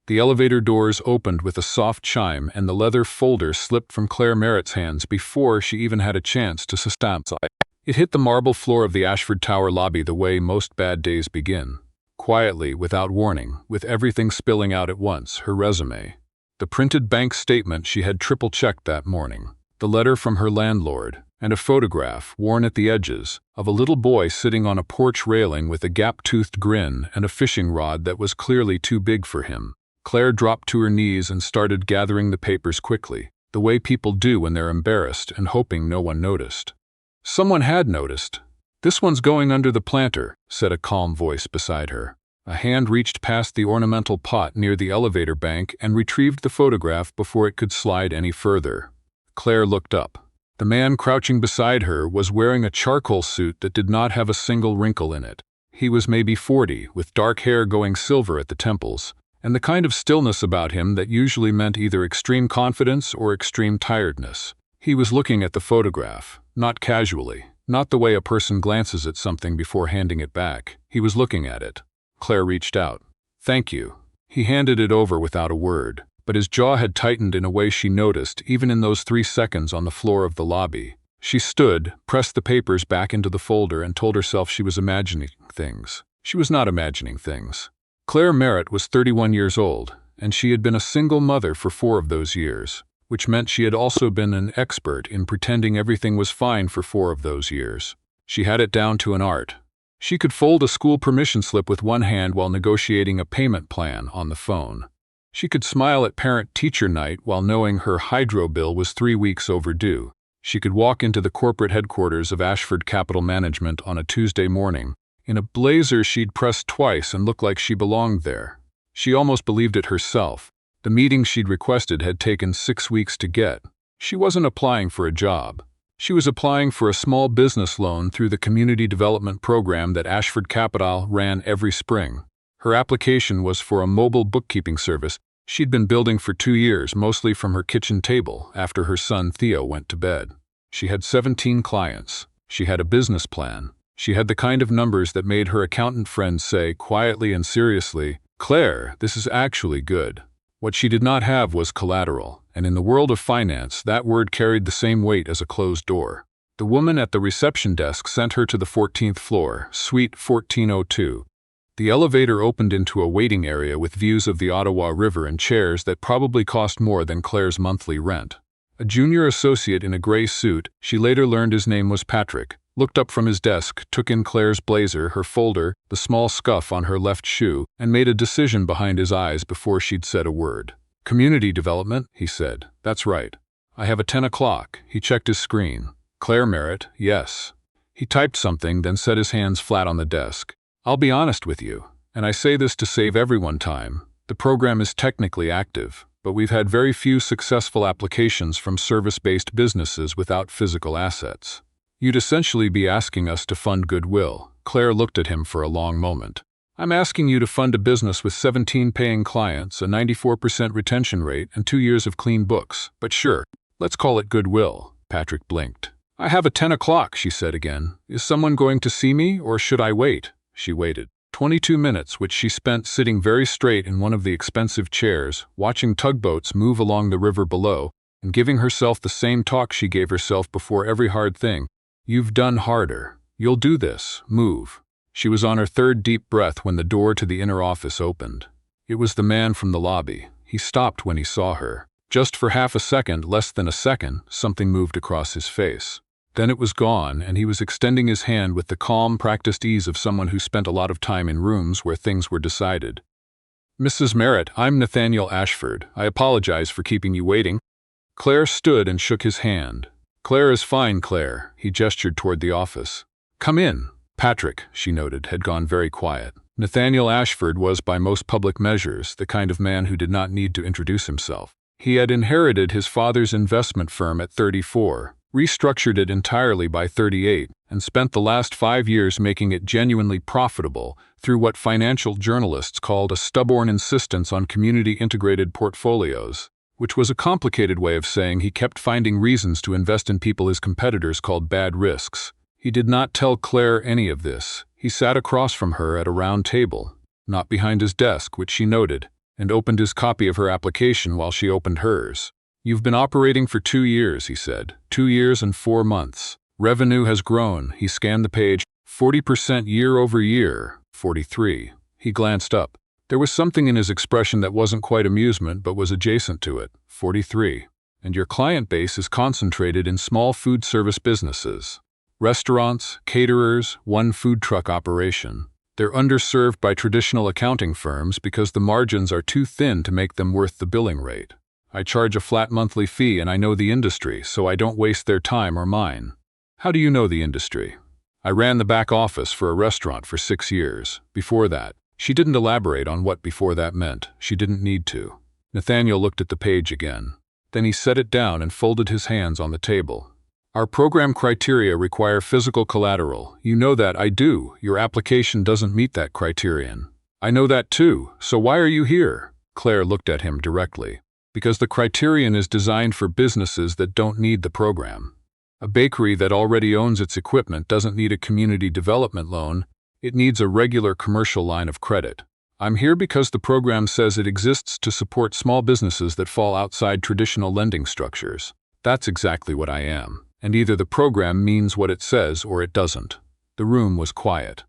The elevator doors opened with a soft chime and the leather folder slipped from Claire Merritt's hands before she even had a chance to stamp. It hit the marble floor of the Ashford Tower lobby the way most bad days begin. Quietly, without warning, with everything spilling out at once, her resume. The printed bank statement she had triple-checked that morning. The letter from her landlord, and a photograph, worn at the edges, of a little boy sitting on a porch railing with a gap-toothed grin and a fishing rod that was clearly too big for him. Claire dropped to her knees and started gathering the papers quickly, the way people do when they're embarrassed and hoping no one noticed. Someone had noticed. "This one's going under the planter," said a calm voice beside her. A hand reached past the ornamental pot near the elevator bank and retrieved the photograph before it could slide any further. Claire looked up. The man crouching beside her was wearing a charcoal suit that did not have a single wrinkle in it. He was maybe 40, with dark hair going silver at the temples, and the kind of stillness about him that usually meant either extreme confidence or extreme tiredness. He was looking at the photograph, not casually, not the way a person glances at something before handing it back. He was looking at it. Claire reached out. "Thank you." He handed it over without a word, but his jaw had tightened in a way she noticed even in those 3 seconds on the floor of the lobby. She stood, pressed the papers back into the folder and told herself she was imagining things. She was not imagining things. Claire Merritt was 31 years old, and she had been a single mother for 4 of those years, which meant she had also been an expert in pretending everything was fine for 4 of those years. She had it down to an art. She could fold a school permission slip with one hand while negotiating a payment plan on the phone. She could smile at parent-teacher night while knowing her hydro bill was 3 weeks overdue. She could walk into the corporate headquarters of Ashford Capital Management on a Tuesday morning, in a blazer she'd pressed twice and looked like she belonged there. She almost believed it herself. The meeting she'd requested had taken 6 weeks to get. She wasn't applying for a job. She was applying for a small business loan through the community development program that Ashford Capital ran every spring. Her application was for a mobile bookkeeping service she'd been building for 2 years, mostly from her kitchen table after her son Theo went to bed. She had 17 clients. She had a business plan. She had the kind of numbers that made her accountant friends say, quietly and seriously, "Claire, this is actually good." What she did not have was collateral, and in the world of finance, that word carried the same weight as a closed door. The woman at the reception desk sent her to the 14th floor, suite 1402. The elevator opened into a waiting area with views of the Ottawa River and chairs that probably cost more than Claire's monthly rent. A junior associate in a gray suit, she later learned his name was Patrick, looked up from his desk, took in Claire's blazer, her folder, the small scuff on her left shoe, and made a decision behind his eyes before she'd said a word. "Community development," he said. "That's right. I have a 10 o'clock. He checked his screen. "Claire Merritt, yes." He typed something, then set his hands flat on the desk. "I'll be honest with you, and I say this to save everyone time. The program is technically active, but we've had very few successful applications from service-based businesses without physical assets. You'd essentially be asking us to fund goodwill." Claire looked at him for a long moment. "I'm asking you to fund a business with 17 paying clients, a 94% retention rate, and 2 years of clean books. But sure, let's call it goodwill." Patrick blinked. "I have a 10 o'clock, she said again. "Is someone going to see me, or should I wait?" She waited. 22 minutes, which she spent sitting very straight in one of the expensive chairs, watching tugboats move along the river below, and giving herself the same talk she gave herself before every hard thing. "You've done harder. You'll do this. Move." She was on her 3rd deep breath when the door to the inner office opened. It was the man from the lobby. He stopped when he saw her. Just for half a second, less than a second, something moved across his face. Then it was gone, and he was extending his hand with the calm, practiced ease of someone who spent a lot of time in rooms where things were decided. "Mrs. Merritt, I'm Nathaniel Ashford. I apologize for keeping you waiting." Claire stood and shook his hand. "Claire is fine, Claire." He gestured toward the office. "Come in." Patrick, she noted, had gone very quiet. Nathaniel Ashford was, by most public measures, the kind of man who did not need to introduce himself. He had inherited his father's investment firm at 34, restructured it entirely by 38, and spent the last 5 years making it genuinely profitable through what financial journalists called a stubborn insistence on community-integrated portfolios, which was a complicated way of saying he kept finding reasons to invest in people his competitors called bad risks. He did not tell Claire any of this. He sat across from her at a round table, not behind his desk, which she noted. and opened his copy of her application while she opened hers. "You've been operating for 2 years," he said. 2 years and 4 months. Revenue has grown. He scanned the page. 40% year over year. 43. He glanced up. There was something in his expression that wasn't quite amusement but was adjacent to it. 43. "And your client base is concentrated in small food service businesses. Restaurants, caterers, one food truck operation. They're underserved by traditional accounting firms because the margins are too thin to make them worth the billing rate. I charge a flat monthly fee and I know the industry, so I don't waste their time or mine." "How do you know the industry?" "I ran the back office for a restaurant for 6 years. Before that." She didn't elaborate on what before that meant. She didn't need to. Nathaniel looked at the page again. Then he set it down and folded his hands on the table. "Our program criteria require physical collateral. You know that." "I do. Your application doesn't meet that criterion." "I know that too. So why are you here?" Claire looked at him directly. "Because the criterion is designed for businesses that don't need the program. A bakery that already owns its equipment doesn't need a community development loan. It needs a regular commercial line of credit. I'm here because the program says it exists to support small businesses that fall outside traditional lending structures. That's exactly what I am. And either the program means what it says or it doesn't." The room was quiet.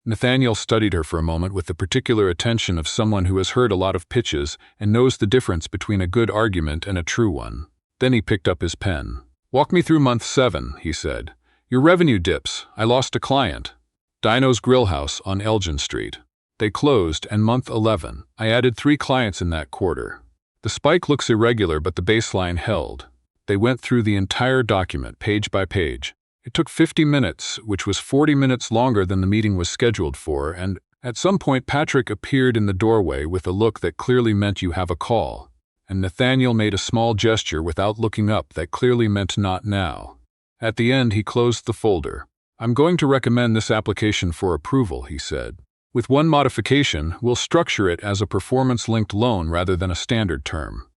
Nathaniel studied her for a moment with the particular attention of someone who has heard a lot of pitches and knows the difference between a good argument and a true one. Then he picked up his pen. "Walk me through month 7, he said. "Your revenue dips. I lost a client. Dino's Grill House on Elgin Street. They closed, and month 11. I added 3 clients in that quarter. The spike looks irregular, but the baseline held." They went through the entire document, page by page. It took 50 minutes, which was 40 minutes longer than the meeting was scheduled for, and at some point Patrick appeared in the doorway with a look that clearly meant "you have a call." And Nathaniel made a small gesture without looking up that clearly meant "not now." At the end he closed the folder. "I'm going to recommend this application for approval," he said. "With one modification, we'll structure it as a performance-linked loan rather than a standard term.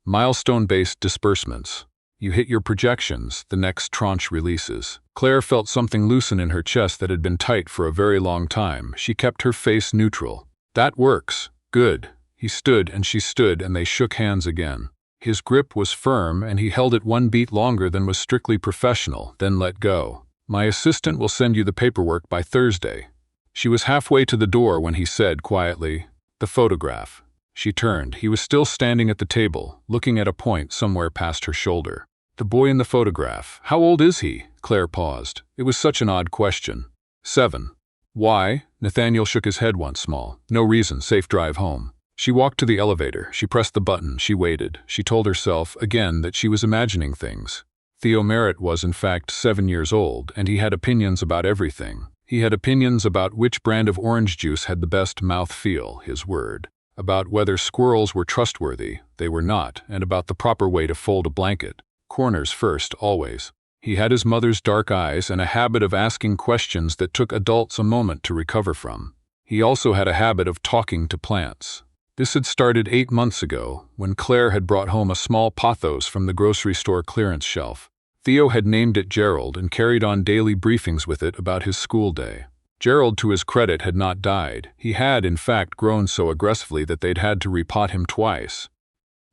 Milestone-based disbursements. You hit your projections, the next tranche releases." Claire felt something loosen in her chest that had been tight for a very long time. She kept her face neutral. "That works. Good." He stood and she stood and they shook hands again. His grip was firm and he held it one beat longer than was strictly professional, then let go. "My assistant will send you the paperwork by Thursday." She was halfway to the door when he said quietly, "The photograph." She turned. He was still standing at the table, looking at a point somewhere past her shoulder. "The boy in the photograph. How old is he?" Claire paused. It was such an odd question. 7. "Why?" Nathaniel shook his head once small. "No reason. Safe drive home." She walked to the elevator. She pressed the button. She waited. She told herself, again, that she was imagining things. Theo Merritt was, in fact, 7 years old, and he had opinions about everything. He had opinions about which brand of orange juice had the best mouth-feel, his word. About whether squirrels were trustworthy, they were not, and about the proper way to fold a blanket. Corners first, always. He had his mother's dark eyes and a habit of asking questions that took adults a moment to recover from. He also had a habit of talking to plants. This had started 8 months ago, when Claire had brought home a small pothos from the grocery store clearance shelf. Theo had named it Gerald and carried on daily briefings with it about his school day. Gerald, to his credit, had not died. He had, in fact, grown so aggressively that they'd had to repot him twice.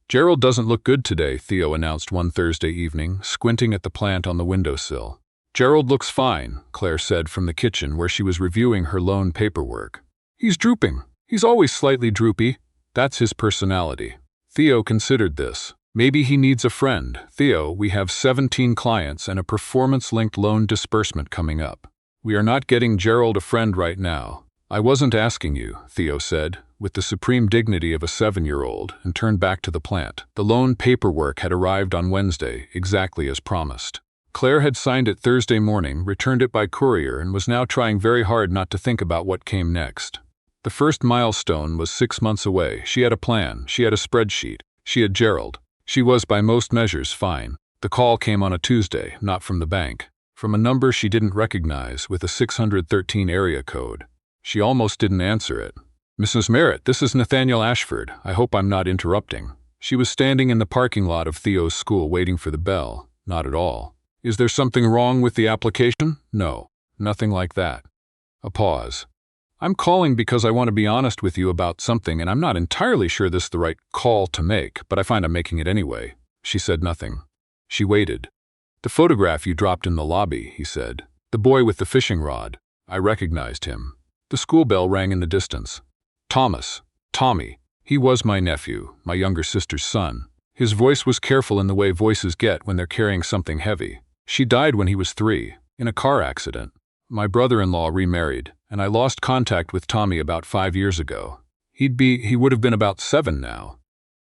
"Gerald doesn't look good today," Theo announced one Thursday evening, squinting at the plant on the windowsill. "Gerald looks fine," Claire said from the kitchen where she was reviewing her loan paperwork. "He's drooping. He's always slightly droopy. That's his personality." Theo considered this. "Maybe he needs a friend. Theo, we have 17 clients and a performance-linked loan disbursement coming up. We are not getting Gerald a friend right now." "I wasn't asking you," Theo said, with the supreme dignity of a 7-year-old, and turned back to the plant. The loan paperwork had arrived on Wednesday, exactly as promised. Claire had signed it Thursday morning, returned it by courier, and was now trying very hard not to think about what came next. The first milestone was 6 months away. She had a plan. She had a spreadsheet. She had Gerald. She was, by most measures, fine. The call came on a Tuesday, not from the bank. From a number she didn't recognize, with a 613 area code. She almost didn't answer it. "Mrs. Merritt, this is Nathaniel Ashford. I hope I'm not interrupting." She was standing in the parking lot of Theo's school waiting for the bell. Not at all. "Is there something wrong with the application?" "No. Nothing like that." A pause. I'm calling because I want to be honest with you about something, and I'm not entirely sure this is the right call to make, but I find I'm making it anyway." She said nothing. She waited. "The photograph you dropped in the lobby," he said. "The boy with the fishing rod." I recognized him. The school bell rang in the distance. Tommy. He was my nephew, my younger sister's son. His voice was careful in the way voices get when they're carrying something heavy. "She died when he was 3, in a car accident. My brother-in-law remarried, and I lost contact with Tommy about 5 years ago. He would have been about 7 now."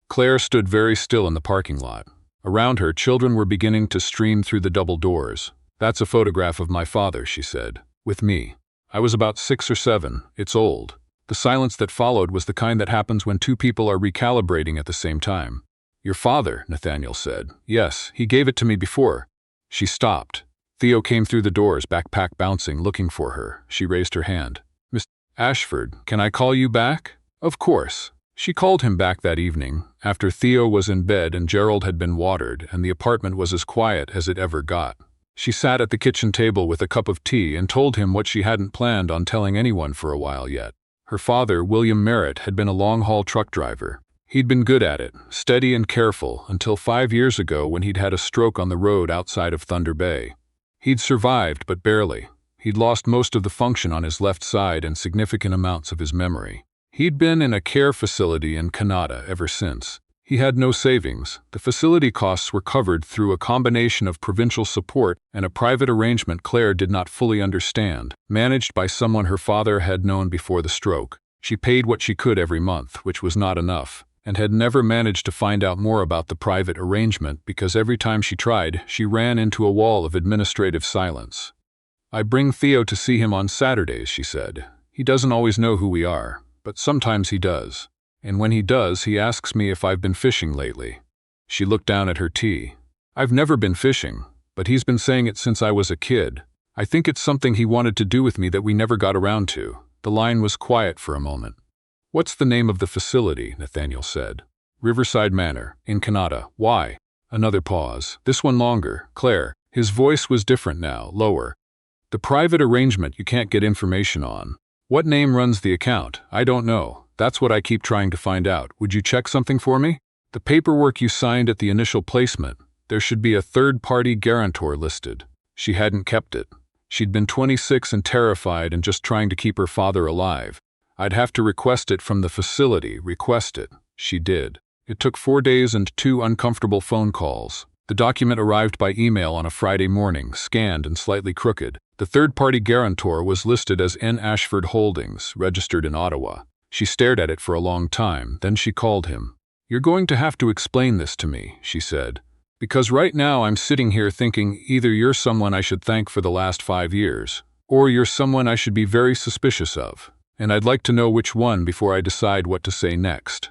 Claire stood very still in the parking lot. Around her, children were beginning to stream through the double doors. "That's a photograph of my father," she said, "with me. I was about 6 or 7. It's old." The silence that followed was the kind that happens when two people are recalibrating at the same time. "Your father," Nathaniel said. "Yes, he gave it to me before." She stopped. Theo came through the doors, backpack bouncing, looking for her. She raised her hand. "Miss Ashford, can I call you back?" "Of course." She called him back that evening, after Theo was in bed and Gerald had been watered, and the apartment was as quiet as it ever got. She sat at the kitchen table with a cup of tea and told him what she hadn't planned on telling anyone for a while yet. Her father, William Merritt, had been a long-haul truck driver. He'd been good at it, steady and careful, until 5 years ago when he'd had a stroke on the road outside of Thunder Bay. He'd survived, but barely. He'd lost most of the function on his left side and significant amounts of his memory. He'd been in a care facility in Canada ever since. He had no savings. The facility costs were covered through a combination of provincial support and a private arrangement Claire did not fully understand, managed by someone her father had known before the stroke. She paid what she could every month, which was not enough, and had never managed to find out more about the private arrangement because every time she tried, she ran into a wall of administrative silence. "I bring Theo to see him on Saturdays," she said. "He doesn't always know who we are, but sometimes he does. And when he does, he asks me if I've been fishing lately." She looked down at her tea. "I've never been fishing, but he's been saying it since I was a kid. I think it's something he wanted to do with me that we never got around to." The line was quiet for a moment. "What's the name of the facility?" Nathaniel said. "Riverside Manor, in Canada. Why?" Another pause, this one longer. "Claire." His voice was different now, lower. "The private arrangement you can't get information on. What name runs the account? I don't know. That's what I keep trying to find out. Would you check something for me? The paperwork you signed at the initial placement. There should be a third-party guarantor listed." She hadn't kept it. She'd been 26 and terrified and just trying to keep her father alive. "I'd have to request it from the facility." Request it. She did. It took 4 days and 2 uncomfortable phone calls. The document arrived by email on a Friday morning, scanned and slightly crooked. The third-party guarantor was listed as N. Ashford Holdings, registered in Ottawa. She stared at it for a long time, then she called him. "You're going to have to explain this to me," she said. "Because right now I'm sitting here thinking either you're someone I should thank for the last 5 years, or you're someone I should be very suspicious of, and I'd like to know which one before I decide what to say next."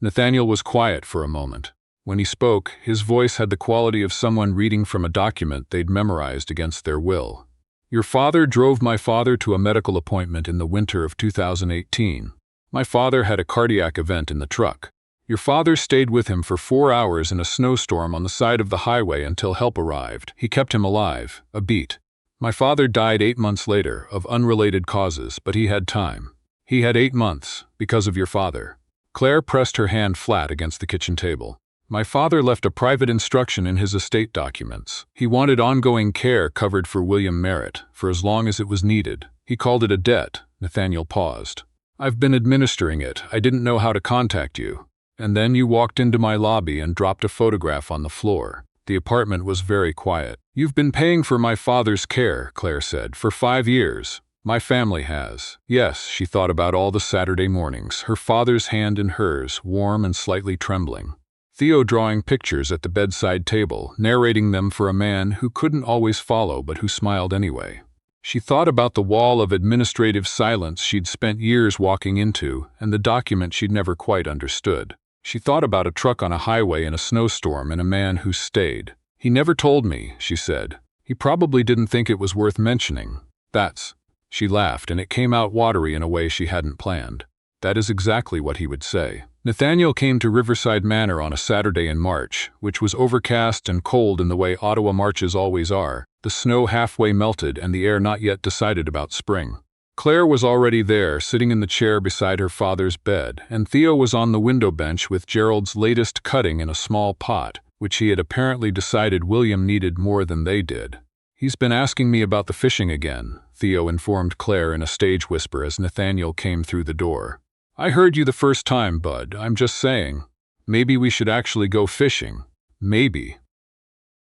Nathaniel was quiet for a moment. When he spoke, his voice had the quality of someone reading from a document they'd memorized against their will. "Your father drove my father to a medical appointment in the winter of 2018. My father had a cardiac event in the truck. Your father stayed with him for 4 hours in a snowstorm on the side of the highway until help arrived. He kept him alive, a beat. My father died 8 months later, of unrelated causes, but he had time. He had 8 months, because of your father." Claire pressed her hand flat against the kitchen table. "My father left a private instruction in his estate documents. He wanted ongoing care covered for William Merritt, for as long as it was needed. He called it a debt." Nathaniel paused. "I've been administering it. I didn't know how to contact you. And then you walked into my lobby and dropped a photograph on the floor." The apartment was very quiet. "You've been paying for my father's care," Claire said, "for 5 years. My family has." Yes, she thought about all the Saturday mornings, her father's hand in hers, warm and slightly trembling. Theo drawing pictures at the bedside table, narrating them for a man who couldn't always follow but who smiled anyway. She thought about the wall of administrative silence she'd spent years walking into and the document she'd never quite understood. She thought about a truck on a highway in a snowstorm and a man who stayed. "He never told me," she said. "He probably didn't think it was worth mentioning. That's..." She laughed, and it came out watery in a way she hadn't planned. That is exactly what he would say. Nathaniel came to Riverside Manor on a Saturday in March, which was overcast and cold in the way Ottawa Marches always are, the snow halfway melted and the air not yet decided about spring. Claire was already there, sitting in the chair beside her father's bed, and Theo was on the window bench with Gerald's latest cutting in a small pot, which he had apparently decided William needed more than they did. "He's been asking me about the fishing again," Theo informed Claire in a stage whisper as Nathaniel came through the door. "I heard you the first time, Bud. I'm just saying. Maybe we should actually go fishing. Maybe."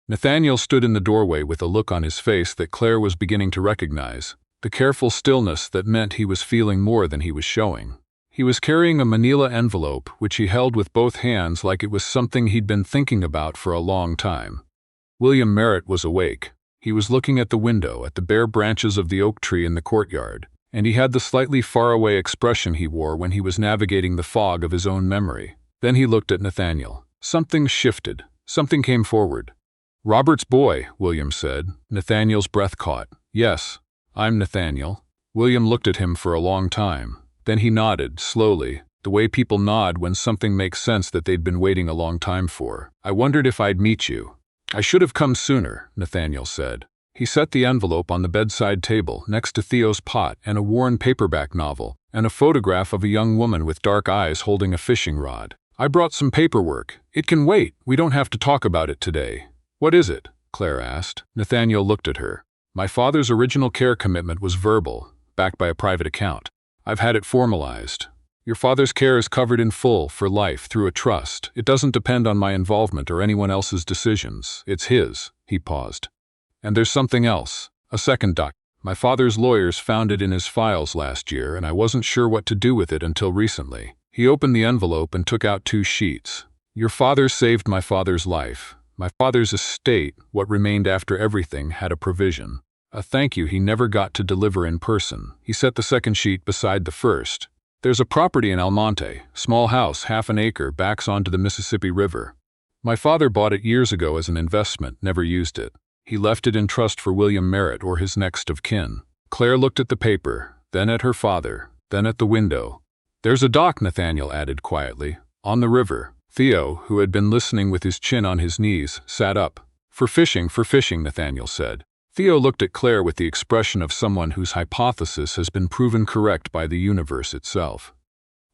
Nathaniel stood in the doorway with a look on his face that Claire was beginning to recognize, the careful stillness that meant he was feeling more than he was showing. He was carrying a manila envelope, which he held with both hands like it was something he'd been thinking about for a long time. William Merritt was awake. He was looking at the window, at the bare branches of the oak tree in the courtyard, and he had the slightly faraway expression he wore when he was navigating the fog of his own memory. Then he looked at Nathaniel. Something shifted. Something came forward. "Robert's boy," William said. Nathaniel's breath caught. "Yes, I'm Nathaniel." William looked at him for a long time. Then he nodded, slowly, the way people nod when something makes sense that they'd been waiting a long time for. "I wondered if I'd meet you." "I should have come sooner," Nathaniel said. He set the envelope on the bedside table, next to Theo's pot and a worn paperback novel, and a photograph of a young woman with dark eyes holding a fishing rod. "I brought some paperwork. It can wait. We don't have to talk about it today." "What is it?" Claire asked. Nathaniel looked at her. "My father's original care commitment was verbal, backed by a private account. I've had it formalized. Your father's care is covered in full, for life, through a trust. It doesn't depend on my involvement or anyone else's decisions. It's his." He paused. "And there's something else. A second doc. My father's lawyers found it in his files last year, and I wasn't sure what to do with it until recently." He opened the envelope and took out 2 sheets. "Your father saved my father's life. My father's estate, what remained after everything, had a provision. A thank you he never got to deliver in person." He set the second sheet beside the first. "There's a property in Almonte, small house, half an acre, backs onto the Mississippi River. My father bought it years ago as an investment, never used it. He left it in trust for William Merritt or his next of kin." Claire looked at the paper, then at her father, then at the window. "There's a dock," Nathaniel added quietly, "on the river." Theo, who had been listening with his chin on his knees, sat up. For fishing, Nathaniel said. Theo looked at Claire with the expression of someone whose hypothesis has been proven correct by the universe itself.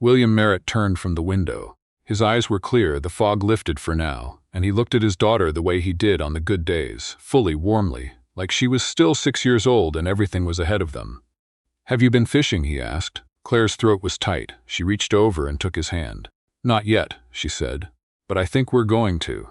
William Merritt turned from the window. His eyes were clear, the fog lifted for now, and he looked at his daughter the way he did on the good days, fully, warmly, like she was still 6 years old and everything was ahead of them. "Have you been fishing?" he asked. Claire's throat was tight. She reached over and took his hand. "Not yet," she said, "but I think we're going to."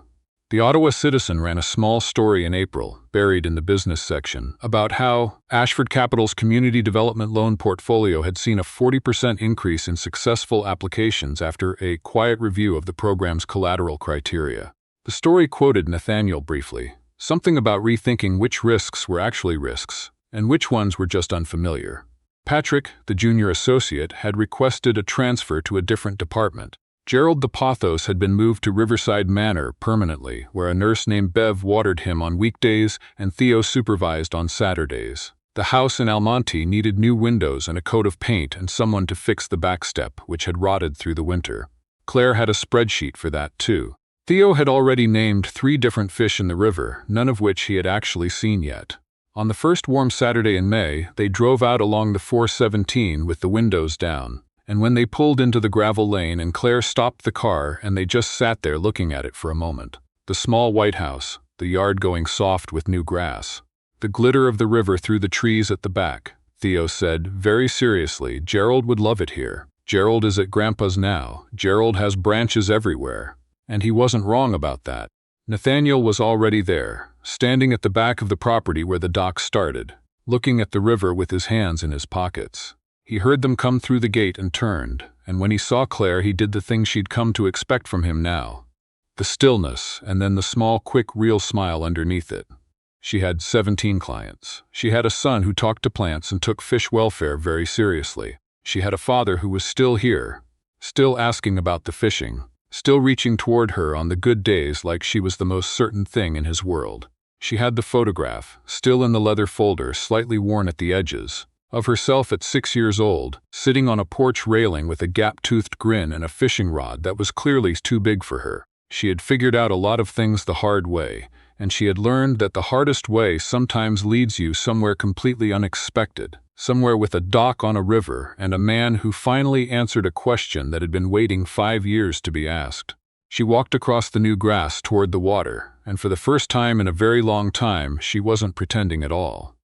The Ottawa Citizen ran a small story in April, buried in the business section, about how Ashford Capital's community development loan portfolio had seen a 40% increase in successful applications after a quiet review of the program's collateral criteria. The story quoted Nathaniel briefly, something about rethinking which risks were actually risks, and which ones were just unfamiliar. Patrick, the junior associate, had requested a transfer to a different department. Gerald the Pothos had been moved to Riverside Manor permanently, where a nurse named Bev watered him on weekdays and Theo supervised on Saturdays. The house in Almonte needed new windows and a coat of paint and someone to fix the back step, which had rotted through the winter. Claire had a spreadsheet for that too. Theo had already named 3 different fish in the river, none of which he had actually seen yet. On the first warm Saturday in May, they drove out along the 417 with the windows down. And when they pulled into the gravel lane and Claire stopped the car and they just sat there looking at it for a moment. The small white house, the yard going soft with new grass. The glitter of the river through the trees at the back. Theo said, very seriously, Gerald would love it here. Gerald is at Grandpa's now. Gerald has branches everywhere. And he wasn't wrong about that. Nathaniel was already there, standing at the back of the property where the dock started, looking at the river with his hands in his pockets. He heard them come through the gate and turned, and when he saw Claire he did the thing she'd come to expect from him now. The stillness, and then the small, quick, real smile underneath it. She had 17 clients. She had a son who talked to plants and took fish welfare very seriously. She had a father who was still here, still asking about the fishing, still reaching toward her on the good days like she was the most certain thing in his world. She had the photograph, still in the leather folder, slightly worn at the edges, of herself at 6 years old, sitting on a porch railing with a gap-toothed grin and a fishing rod that was clearly too big for her. She had figured out a lot of things the hard way, and she had learned that the hardest way sometimes leads you somewhere completely unexpected. somewhere with a dock on a river and a man who finally answered a question that had been waiting 5 years to be asked. She walked across the new grass toward the water, and for the first time in a very long time, she wasn't pretending at all.